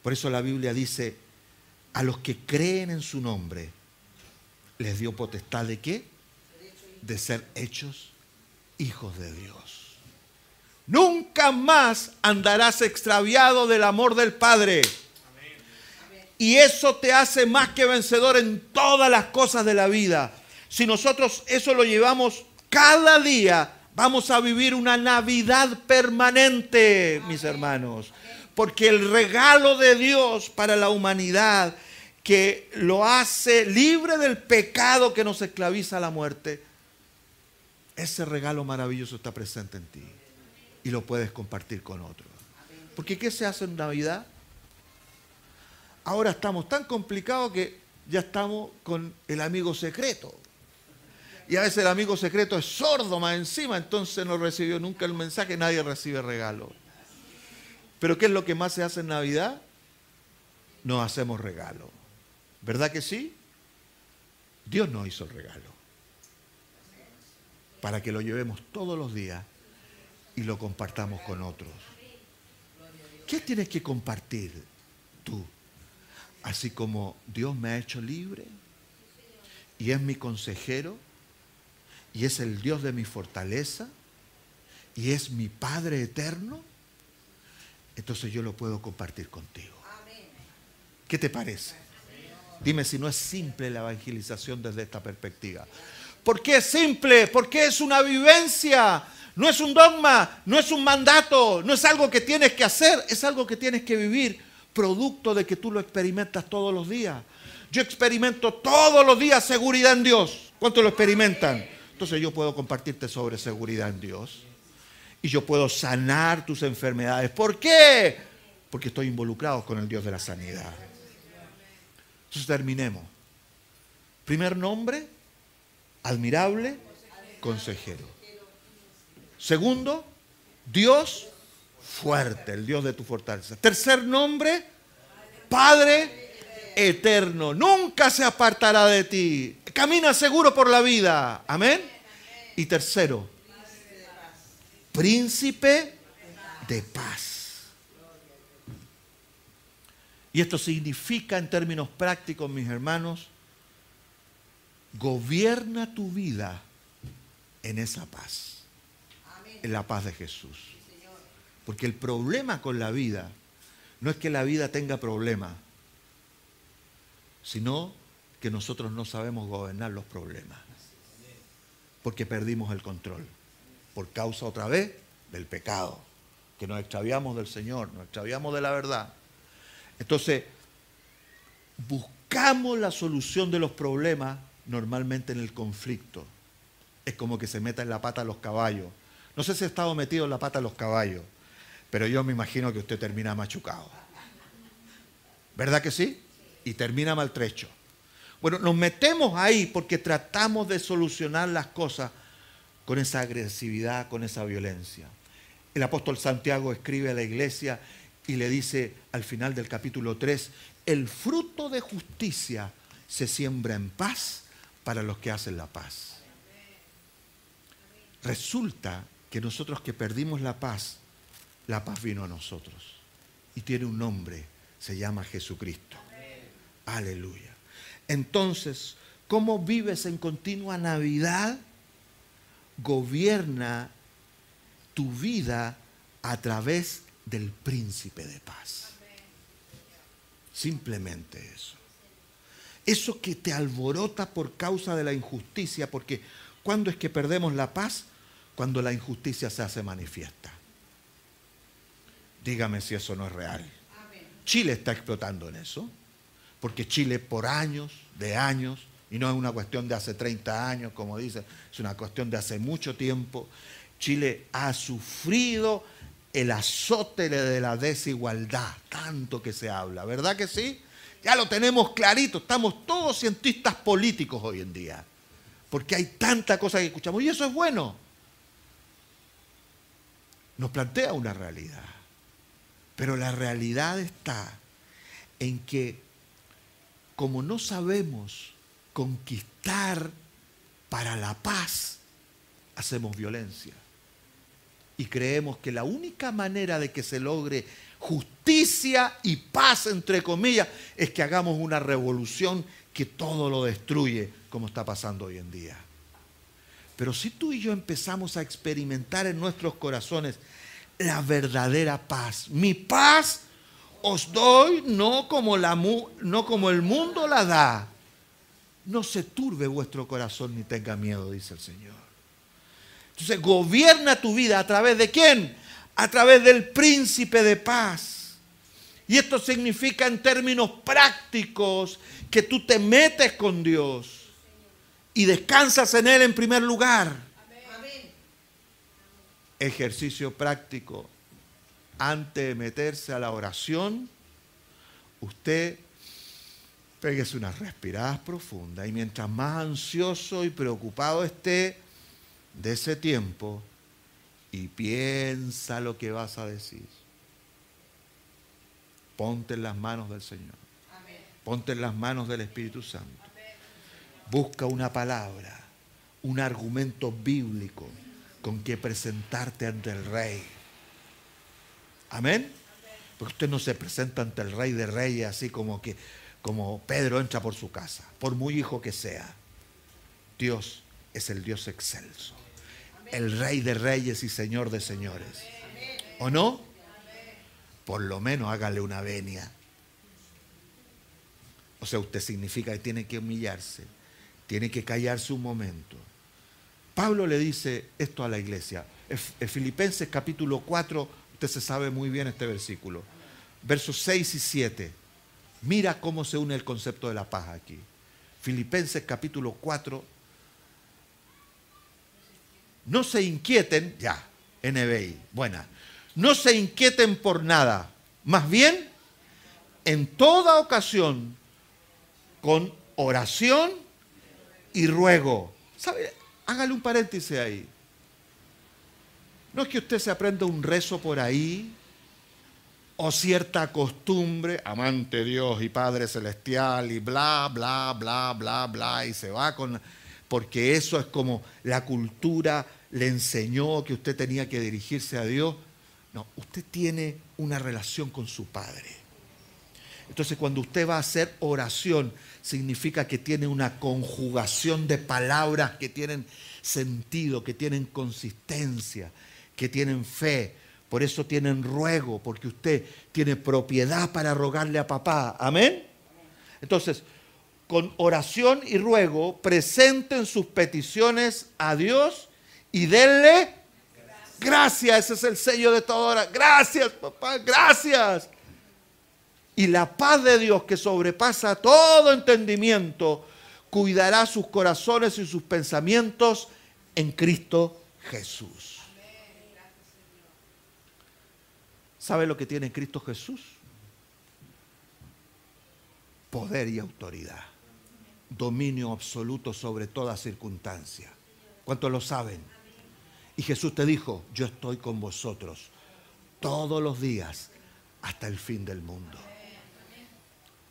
Por eso la Biblia dice, a los que creen en su nombre, les dio potestad ¿de qué? De ser hechos hijos de Dios. Nunca más andarás extraviado del amor del Padre. Y eso te hace más que vencedor en todas las cosas de la vida. Si nosotros eso lo llevamos cada día, vamos a vivir una Navidad permanente, mis hermanos. Porque el regalo de Dios para la humanidad, que lo hace libre del pecado que nos esclaviza a la muerte, ese regalo maravilloso está presente en ti. Y lo puedes compartir con otros. Porque ¿qué se hace en Navidad? Ahora estamos tan complicados que ya estamos con el amigo secreto. Y a veces el amigo secreto es sordo más encima, entonces no recibió nunca el mensaje, nadie recibe regalo. Pero ¿qué es lo que más se hace en Navidad? Nos hacemos regalo. ¿Verdad que sí? Dios nos hizo el regalo. Para que lo llevemos todos los días y lo compartamos con otros. ¿Qué tienes que compartir tú? Así como Dios me ha hecho libre y es mi consejero y es el Dios de mi fortaleza y es mi Padre eterno, entonces yo lo puedo compartir contigo. ¿Qué te parece? Dime si no es simple la evangelización desde esta perspectiva. ¿Por qué es simple? Porque es una vivencia. No es un dogma, no es un mandato, no es algo que tienes que hacer, es algo que tienes que vivir. Producto de que tú lo experimentas todos los días. Yo experimento todos los días seguridad en Dios. ¿Cuántos lo experimentan? Entonces yo puedo compartirte sobre seguridad en Dios. Y yo puedo sanar tus enfermedades. ¿Por qué? Porque estoy involucrado con el Dios de la sanidad. Entonces terminemos. Primer nombre, admirable, consejero. Segundo, Dios fuerte, el Dios de tu fortaleza. Tercer nombre, Padre eterno. Nunca se apartará de ti. Camina seguro por la vida. Amén. Y tercero, Príncipe de paz. Y esto significa en términos prácticos, mis hermanos, gobierna tu vida en esa paz. En la paz de Jesús. Porque el problema con la vida no es que la vida tenga problemas, sino que nosotros no sabemos gobernar los problemas. Porque perdimos el control. Por causa otra vez del pecado. Que nos extraviamos del Señor, nos extraviamos de la verdad. Entonces, buscamos la solución de los problemas normalmente en el conflicto. Es como que se meta en la pata a los caballos. No sé si ha estado metido en la pata a los caballos, pero yo me imagino que usted termina machucado. ¿Verdad que sí? Y termina maltrecho. Bueno, nos metemos ahí porque tratamos de solucionar las cosas con esa agresividad, con esa violencia. El apóstol Santiago escribe a la iglesia y le dice al final del capítulo 3, el fruto de justicia se siembra en paz para los que hacen la paz. Resulta que nosotros que perdimos la paz vino a nosotros. Y tiene un nombre, se llama Jesucristo. Aleluya. Entonces, ¿cómo vives en continua Navidad? Gobierna tu vida a través del príncipe de paz. Simplemente eso. Eso que te alborota por causa de la injusticia, porque ¿cuándo es que perdemos la paz? Cuando la injusticia se hace manifiesta. Dígame si eso no es real. Chile está explotando en eso, porque Chile por años, y no es una cuestión de hace 30 años, como dicen, es una cuestión de hace mucho tiempo, Chile ha sufrido el azote de la desigualdad, tanto que se habla, ¿verdad que sí? Ya lo tenemos clarito, estamos todos cientistas políticos hoy en día, porque hay tanta cosa que escuchamos, y eso es bueno. Nos plantea una realidad, pero la realidad está en que como no sabemos conquistar para la paz, hacemos violencia. Y creemos que la única manera de que se logre justicia y paz, entre comillas, es que hagamos una revolución que todo lo destruye, como está pasando hoy en día. Pero si tú y yo empezamos a experimentar en nuestros corazones la verdadera paz, mi paz os doy, no como el mundo la da. No se turbe vuestro corazón ni tenga miedo, dice el Señor. Entonces, gobierna tu vida ¿a través de quién? A través del príncipe de paz. Y esto significa en términos prácticos que tú te metes con Dios y descansas en Él en primer lugar. Amén. Ejercicio práctico. Antes de meterse a la oración, usted péguese unas respiradas profundas y mientras más ansioso y preocupado esté de ese tiempo y piensa lo que vas a decir. Ponte en las manos del Señor. Amén. Ponte en las manos del Espíritu Santo. Amén. Busca una palabra, un argumento bíblico con que presentarte ante el Rey. Amén. Porque usted no se presenta ante el Rey de Reyes así como Pedro entra por su casa, por muy hijo que sea. Dios es el Dios excelso, el Rey de Reyes y Señor de Señores. ¿O no? Por lo menos hágale una venia. O sea, usted significa que tiene que humillarse, tiene que callarse un momento. Pablo le dice esto a la iglesia. En Filipenses capítulo 4, usted se sabe muy bien este versículo. Versos 6 y 7. Mira cómo se une el concepto de la paz aquí. Filipenses capítulo 4. No se inquieten, ya, NBI, buena. No se inquieten por nada. Más bien, en toda ocasión, con oración y ruego. ¿Sabe? Hágale un paréntesis ahí. No es que usted se aprenda un rezo por ahí, o cierta costumbre, amante Dios y Padre Celestial, y bla, bla, bla, bla, bla, y se va con... Porque eso es como la cultura le enseñó que usted tenía que dirigirse a Dios. No, usted tiene una relación con su Padre. Entonces, cuando usted va a hacer oración, significa que tiene una conjugación de palabras que tienen sentido, que tienen consistencia, que tienen fe. Por eso tienen ruego, porque usted tiene propiedad para rogarle a papá. ¿Amén? Entonces, con oración y ruego, presenten sus peticiones a Dios y denle gracias. Ese es el sello de toda hora. Gracias, papá, gracias. Y la paz de Dios, que sobrepasa todo entendimiento, cuidará sus corazones y sus pensamientos en Cristo Jesús. ¿Sabe lo que tiene Cristo Jesús? Poder y autoridad. Dominio absoluto sobre toda circunstancia. ¿Cuántos lo saben? Y Jesús te dijo, yo estoy con vosotros todos los días hasta el fin del mundo.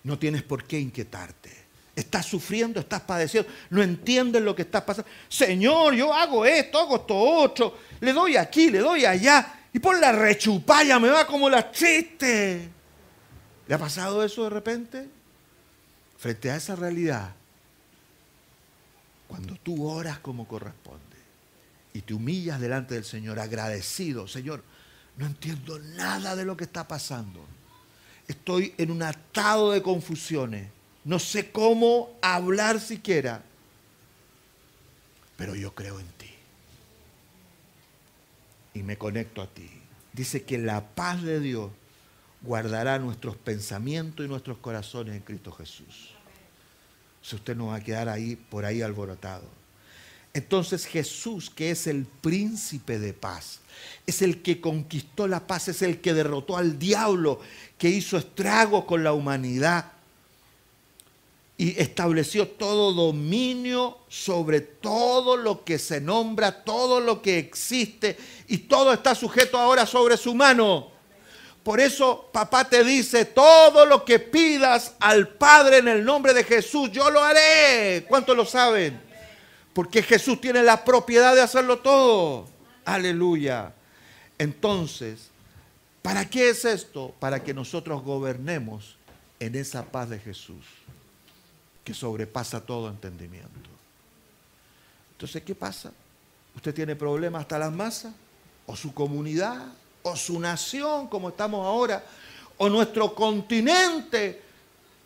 No tienes por qué inquietarte. Estás sufriendo, estás padeciendo, no entiendes lo que estás pasando. Señor, yo hago esto otro, le doy aquí, le doy allá. Y por la rechupalla me va como la chiste. ¿Le ha pasado eso de repente? Frente a esa realidad, cuando tú oras como corresponde y te humillas delante del Señor agradecido, Señor, no entiendo nada de lo que está pasando. Estoy en un atado de confusiones. No sé cómo hablar siquiera. Pero yo creo en ti. Y me conecto a ti. Dice que la paz de Dios guardará nuestros pensamientos y nuestros corazones en Cristo Jesús. Si usted no va a quedar ahí, por ahí alborotado. Entonces Jesús, que es el príncipe de paz, es el que conquistó la paz, es el que derrotó al diablo, que hizo estragos con la humanidad y estableció todo dominio sobre todo lo que se nombra, todo lo que existe, y todo está sujeto ahora sobre su mano. Por eso papá te dice, todo lo que pidas al Padre en el nombre de Jesús, yo lo haré. ¿Cuántos lo saben? Porque Jesús tiene la propiedad de hacerlo todo. Aleluya. Entonces, ¿para qué es esto? Para que nosotros gobernemos en esa paz de Jesús, que sobrepasa todo entendimiento. Entonces, ¿qué pasa? ¿Usted tiene problemas hasta las masas? ¿O su comunidad? ¿O su nación, como estamos ahora? ¿O nuestro continente?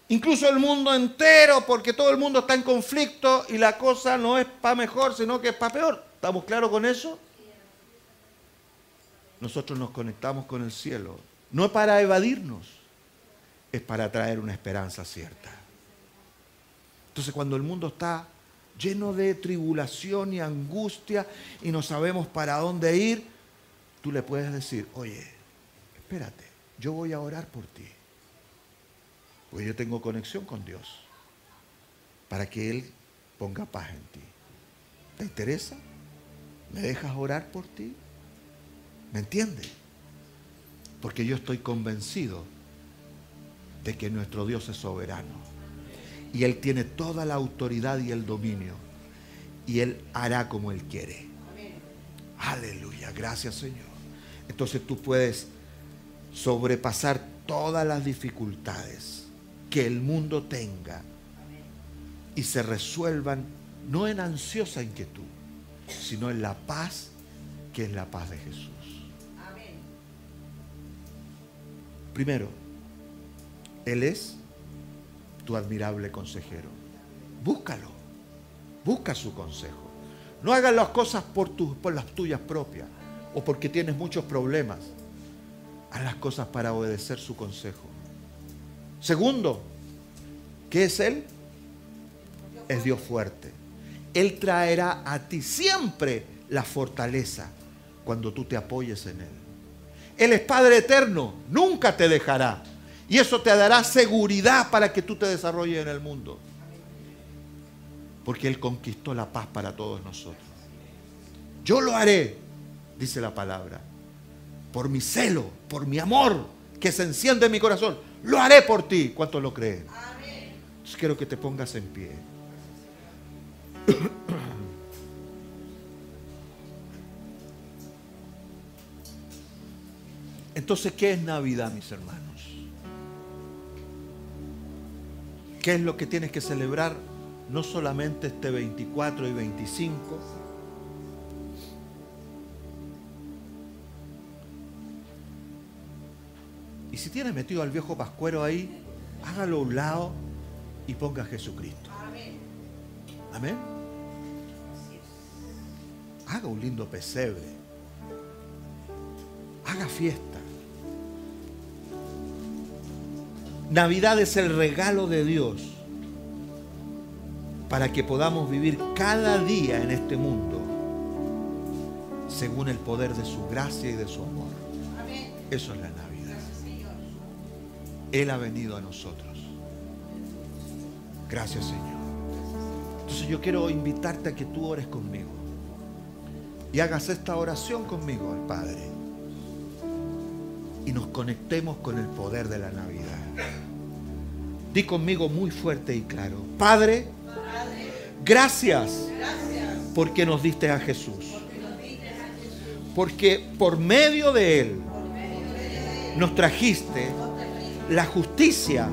Incluso el mundo entero, porque todo el mundo está en conflicto y la cosa no es para mejor, sino que es para peor. ¿Estamos claros con eso? Nosotros nos conectamos con el cielo. No es para evadirnos, es para traer una esperanza cierta. Entonces, cuando el mundo está lleno de tribulación y angustia y no sabemos para dónde ir, tú le puedes decir, oye, espérate, yo voy a orar por ti. Pues yo tengo conexión con Dios para que Él ponga paz en ti. ¿Te interesa? ¿Me dejas orar por ti? ¿Me entiendes? Porque yo estoy convencido de que nuestro Dios es soberano. Y Él tiene toda la autoridad y el dominio. Y Él hará como Él quiere. Aleluya, gracias Señor. Entonces tú puedes sobrepasar todas las dificultades que el mundo tenga y se resuelvan no en ansiosa inquietud, sino en la paz que es la paz de Jesús. Amén. Primero, Él es tu admirable consejero. Búscalo, busca su consejo. No hagas las cosas por las tuyas propias o porque tienes muchos problemas. Haz las cosas para obedecer su consejo. Segundo, ¿qué es Él? Es Dios fuerte. Él traerá a ti siempre la fortaleza cuando tú te apoyes en Él. Él es Padre eterno, nunca te dejará. Y eso te dará seguridad para que tú te desarrolles en el mundo. Porque Él conquistó la paz para todos nosotros. Yo lo haré, dice la palabra, por mi celo, por mi amor que se enciende en mi corazón. Lo haré por ti. ¿Cuántos lo creen? Amén. Entonces quiero que te pongas en pie. Entonces, ¿qué es Navidad, mis hermanos? ¿Qué es lo que tienes que celebrar? No solamente este 24 y 25. Y si tienes metido al viejo pascuero ahí, hágalo a un lado y ponga a Jesucristo. Amén. Haga un lindo pesebre. Haga fiesta. Navidad es el regalo de Dios para que podamos vivir cada día en este mundo según el poder de su gracia y de su amor. Amén. Eso es la Navidad. Él ha venido a nosotros. Gracias, Señor. Entonces yo quiero invitarte a que tú ores conmigo y hagas esta oración conmigo al Padre y nos conectemos con el poder de la Navidad. Di conmigo muy fuerte y claro: Padre, gracias porque nos diste a Jesús, porque por medio de Él nos trajiste la justicia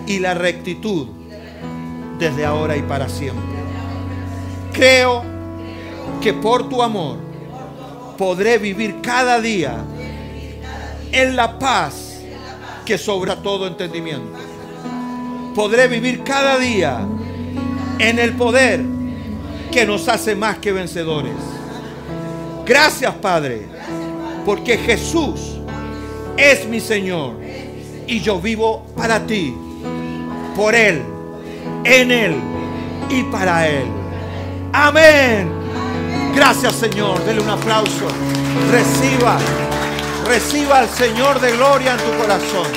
y la rectitud desde ahora y para siempre. Creo que por tu amor podré vivir cada día en la paz que sobra todo entendimiento. Podré vivir cada día en el poder que nos hace más que vencedores. Gracias, Padre, porque Jesús es mi Señor y yo vivo para ti, por Él, en Él y para Él. Amén. Gracias, Señor. Dele un aplauso. Reciba al Señor de gloria en tu corazón.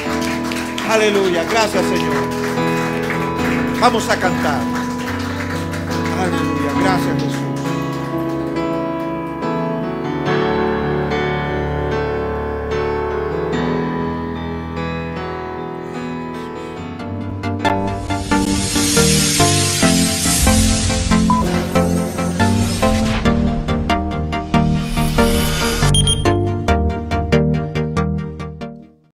Aleluya. Gracias, Señor. Vamos a cantar. Aleluya. Gracias, Jesús.